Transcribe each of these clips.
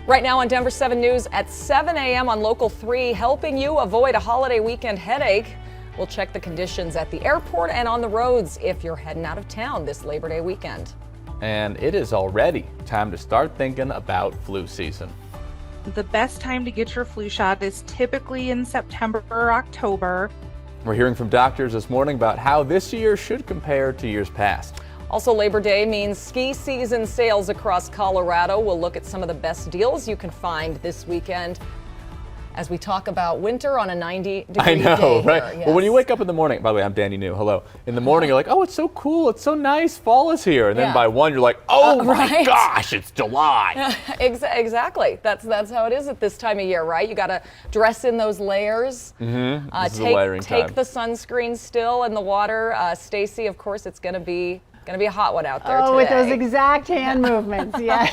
Right now on Denver 7 News at 7 a.m. on Local 3, helping you avoid a holiday weekend headache. We'll check the conditions at the airport and on the roads if you're heading out of town this Labor Day weekend. And it is already time to start thinking about flu season. The best time to get your flu shot is typically in September or October. We're hearing from doctors this morning about how this year should compare to years past. Also, Labor Day means ski season sales across Colorado. We'll look at some of the best deals you can find this weekend as we talk about winter on a 90-degree I know, day right? here. Yes. Well, when you wake up in the morning, by the way, I'm Danny New. Hello. In the morning, you're like, oh, it's so cool. It's so nice. Fall is here. And then by 1, you're like, oh my gosh, it's July. Exactly. That's how it is at this time of year, right? You got to dress in those layers. This is the layering time. Take the sunscreen still in the water. Stacy, of course, it's going to be a hot one out there today. With those exact hand movements, yeah.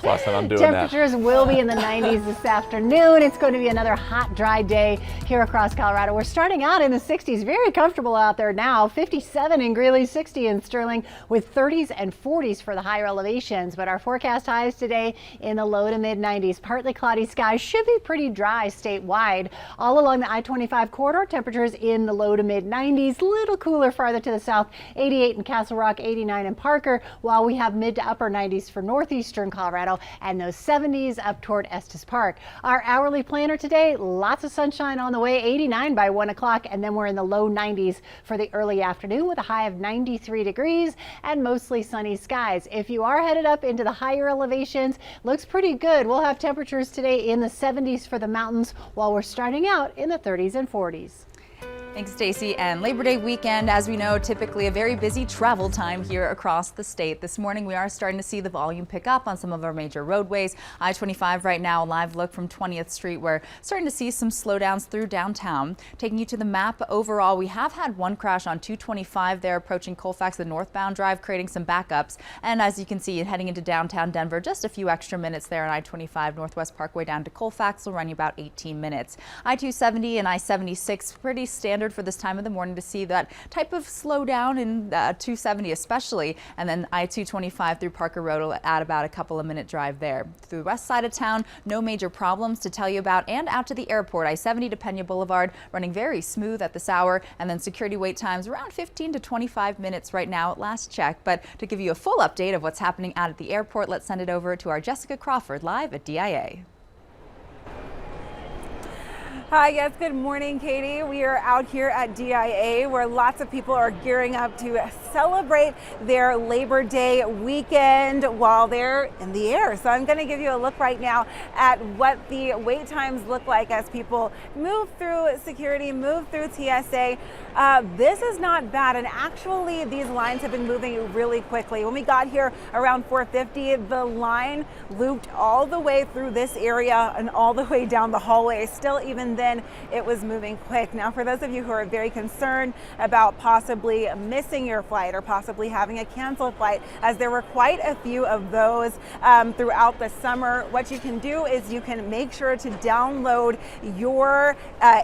Last time I'm doing Temperatures will be in the 90s this afternoon. It's going to be another hot, dry day here across Colorado. We're starting out in the 60s, very comfortable out there now. 57 in Greeley, 60 in Sterling, with 30s and 40s for the higher elevations. But our forecast highs today in the low to mid 90s. Partly cloudy skies, should be pretty dry statewide. All along the I-25 corridor, temperatures in the low to mid 90s. Little cooler farther to the south, 88 in Castle Rock, 89 in Parker, while we have mid to upper 90s for northeastern Colorado and those 70s up toward Estes Park. Our hourly planner today, lots of sunshine on the way, 89 by 1 o'clock, and then we're in the low 90s for the early afternoon with a high of 93 degrees and mostly sunny skies. If you are headed up into the higher elevations, looks pretty good. We'll have temperatures today in the 70s for the mountains while we're starting out in the 30s and 40s. Thanks, Stacy. And Labor Day weekend, as we know, typically a very busy travel time here across the state. This morning, we are starting to see the volume pick up on some of our major roadways. I-25 right now, a live look from 20th Street. We're starting to see some slowdowns through downtown. Taking you to the map overall, we have had one crash on 225 there approaching Colfax, the northbound drive, creating some backups. And as you can see, heading into downtown Denver, just a few extra minutes there on I-25 Northwest Parkway down to Colfax will run you about 18 minutes. I-270 and I-76 pretty standard for this time of the morning to see that type of slowdown in 270 especially, and then I-225 through Parker Road will add about a couple of minute drive there. Through the west side of town, no major problems to tell you about, and out to the airport, I-70 to Pena Boulevard running very smooth at this hour, and then security wait times around 15 to 25 minutes right now at last check. But to give you a full update of what's happening out at the airport, let's send it over to our Jessica Crawford live at DIA. Hi, yes, good morning, Katie. We are out here at DIA where lots of people are gearing up to celebrate their Labor Day weekend while they're in the air. So I'm going to give you a look right now at what the wait times look like as people move through security, move through TSA. This is not bad, and actually these lines have been moving really quickly. When we got here around 4:50, the line looped all the way through this area and all the way down the hallway. Still, even then, it was moving quick. Now, for those of you who are very concerned about possibly missing your flight or possibly having a canceled flight, as there were quite a few of those throughout the summer, what you can do is you can make sure to download your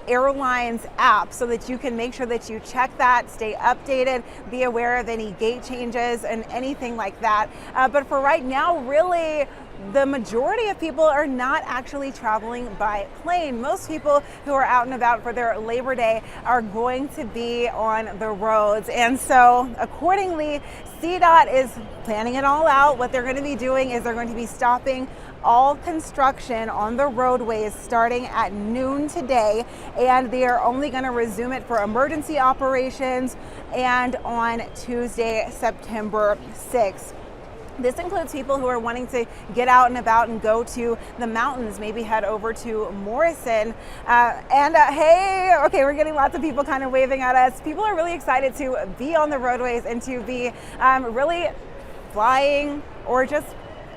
airline's app so that you can make sure that you check that, stay updated, be aware of any gate changes and anything like that. But for right now, really, the majority of people are not actually traveling by plane. Most people who are out and about for their Labor Day are going to be on the roads. And so accordingly, CDOT is planning it all out. What they're going to be doing is they're going to be stopping all construction on the roadways starting at noon today, and they are only going to resume it for emergency operations and on Tuesday, September 6th. This includes people who are wanting to get out and about and go to the mountains, maybe head over to Morrison. Hey, okay, we're getting lots of people kind of waving at us. People are really excited to be on the roadways and to be really flying or just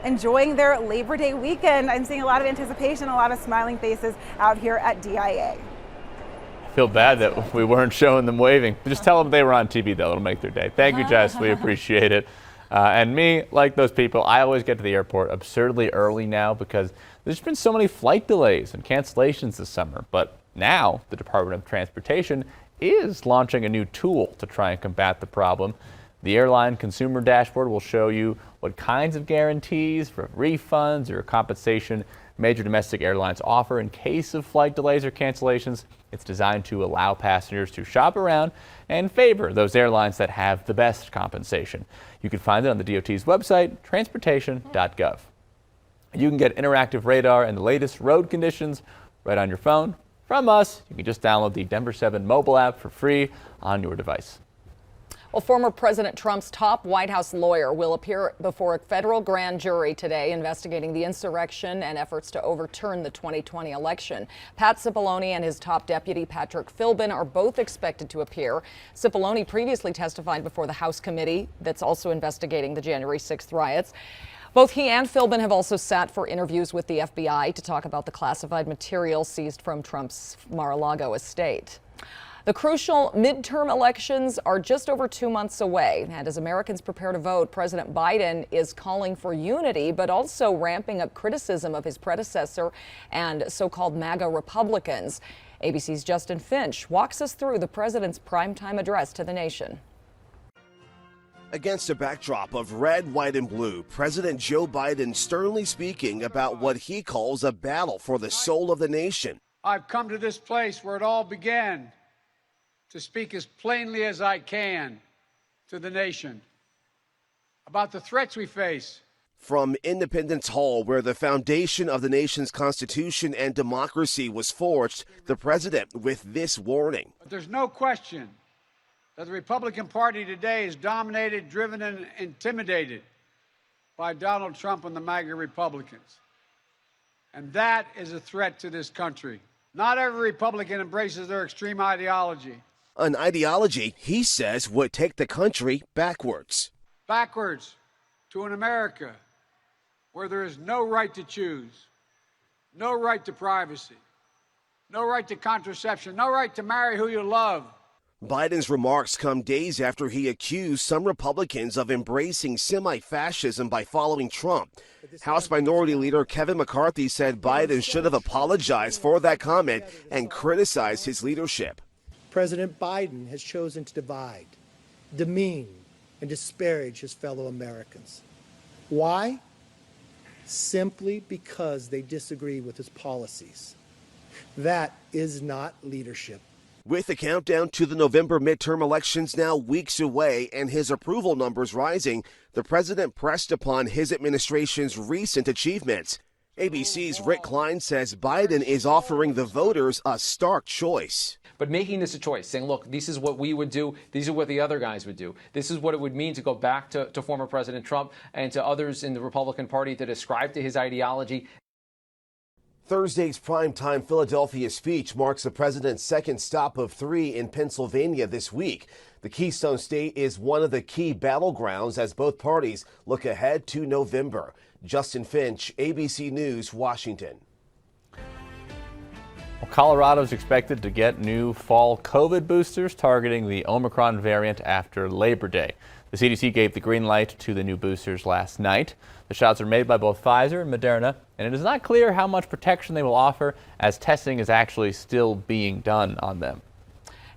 enjoying their Labor Day weekend. I'm seeing a lot of anticipation, a lot of smiling faces out here at DIA. I feel bad that we weren't showing them waving. Just tell them they were on TV, though. It'll make their day. Thank you, Jess. We appreciate it. And me, like those people, I always get to the airport absurdly early now because there's been so many flight delays and cancellations this summer. But now the Department of Transportation is launching a new tool to try and combat the problem. The airline consumer dashboard will show you what kinds of guarantees for refunds or compensation major domestic airlines offer in case of flight delays or cancellations. It's designed to allow passengers to shop around and favor those airlines that have the best compensation. You can find it on the DOT's website, transportation.gov. You can get interactive radar and the latest road conditions right on your phone. From us, you can just download the Denver 7 mobile app for free on your device. Well, former President Trump's top White House lawyer will appear before a federal grand jury today investigating the insurrection and efforts to overturn the 2020 election. Pat Cipollone and his top deputy, Patrick Philbin, are both expected to appear. Cipollone previously testified before the House committee that's also investigating the January 6th riots. Both he and Philbin have also sat for interviews with the FBI to talk about the classified material seized from Trump's Mar-a-Lago estate. The crucial midterm elections are just over 2 months away, and as Americans prepare to vote, President Biden is calling for unity, but also ramping up criticism of his predecessor and so-called MAGA Republicans. ABC's Justin Finch walks us through the president's primetime address to the nation. Against a backdrop of red, white, and blue, President Joe Biden sternly speaking about what he calls a battle for the soul of the nation. I've come to this place where it all began to speak as plainly as I can to the nation about the threats we face. From Independence Hall, where the foundation of the nation's Constitution and democracy was forged, the president with this warning. But there's no question that the Republican Party today is dominated, driven, and intimidated by Donald Trump and the MAGA Republicans. And that is a threat to this country. Not every Republican embraces their extreme ideology. An ideology, he says, would take the country backwards. Backwards to an America where there is no right to choose, no right to privacy, no right to contraception, no right to marry who you love. Biden's remarks come days after he accused some Republicans of embracing semi-fascism by following Trump. House Minority Leader Kevin McCarthy said Biden should have apologized for that comment and criticized his leadership. President Biden has chosen to divide, demean, and disparage his fellow Americans. Why? Simply because they disagree with his policies. That is not leadership. With the countdown to the November midterm elections now weeks away and his approval numbers rising, the president pressed upon his administration's recent achievements. ABC's Rick Klein says Biden is offering the voters a stark choice. But making this a choice, saying, look, this is what we would do. These are what the other guys would do. This is what it would mean to go back to former President Trump and to others in the Republican Party that ascribe to his ideology. Thursday's primetime Philadelphia speech marks the president's second stop of 3 in Pennsylvania this week. The Keystone State is one of the key battlegrounds as both parties look ahead to November. Justin Finch, ABC News, Washington. Well, Colorado is expected to get new fall COVID boosters targeting the Omicron variant after Labor Day. The CDC gave the green light to the new boosters last night. The shots are made by both Pfizer and Moderna, and it is not clear how much protection they will offer as testing is actually still being done on them.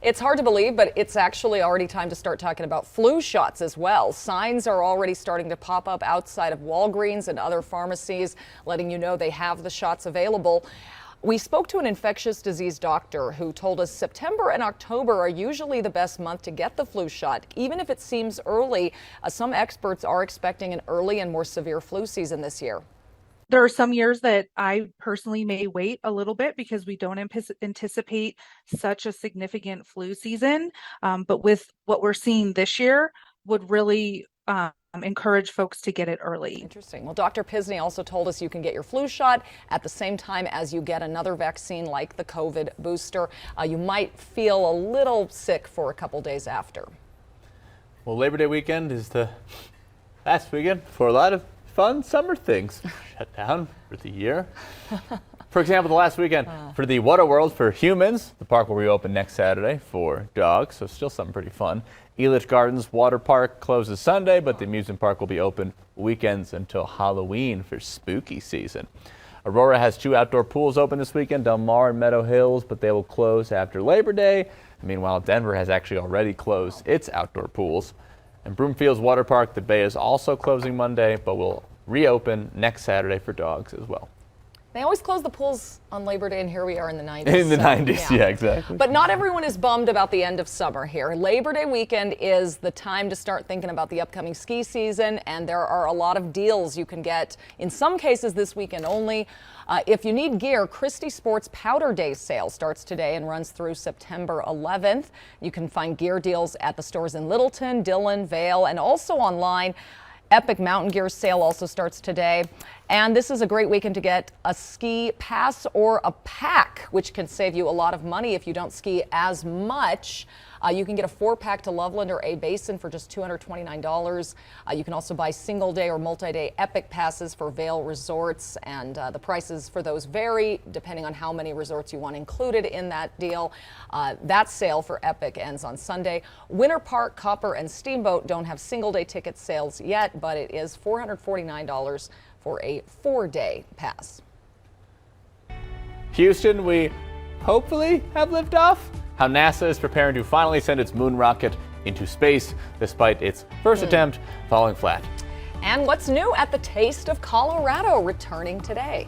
It's hard to believe, but it's actually already time to start talking about flu shots as well. Signs are already starting to pop up outside of Walgreens and other pharmacies, letting you know they have the shots available. We spoke to an infectious disease doctor who told us September and October are usually the best month to get the flu shot. Even if it seems early, some experts are expecting an early and more severe flu season this year. There are some years that I personally may wait a little bit because we don't anticipate such a significant flu season. But with what we're seeing this year, would really encourage folks to get it early. Interesting. Well, Dr. Pisney also told us you can get your flu shot at the same time as you get another vaccine like the COVID booster. You might feel a little sick for a couple days after. Well, Labor Day weekend is the last weekend for a lot of fun summer things. Shut down for the year. For example, the last weekend for the Water World for humans, the park will reopen next Saturday for dogs, so still something pretty fun. Elitch Gardens Water Park closes Sunday, but the amusement park will be open weekends until Halloween for spooky season. Aurora has 2 outdoor pools open this weekend, Del Mar and Meadow Hills, but they will close after Labor Day. Meanwhile, Denver has actually already closed its outdoor pools. And Broomfields Water Park, the bay is also closing Monday, but will reopen next Saturday for dogs as well. They always close the pools on Labor Day, and here we are in the 90s. In the 90s, yeah, exactly. But not everyone is bummed about the end of summer here. Labor Day weekend is the time to start thinking about the upcoming ski season, and there are a lot of deals you can get, in some cases this weekend only. If you need gear, Christie Sports Powder Day sale starts today and runs through September 11th. You can find gear deals at the stores in Littleton, Dillon, Vail, and also online. Epic Mountain Gear sale also starts today. And this is a great weekend to get a ski pass or a pack, which can save you a lot of money if you don't ski as much. You can get a 4-pack to Loveland or A Basin for just $229. You can also buy single-day or multi-day Epic passes for Vail resorts, and the prices for those vary depending on how many resorts you want included in that deal. That sale for Epic ends on Sunday. Winter Park, Copper, and Steamboat don't have single-day ticket sales yet, but it is $449 for a 4-day pass. Houston, we hopefully have liftoff. How NASA is preparing to finally send its moon rocket into space despite its first attempt falling flat. And what's new at the Taste of Colorado returning today.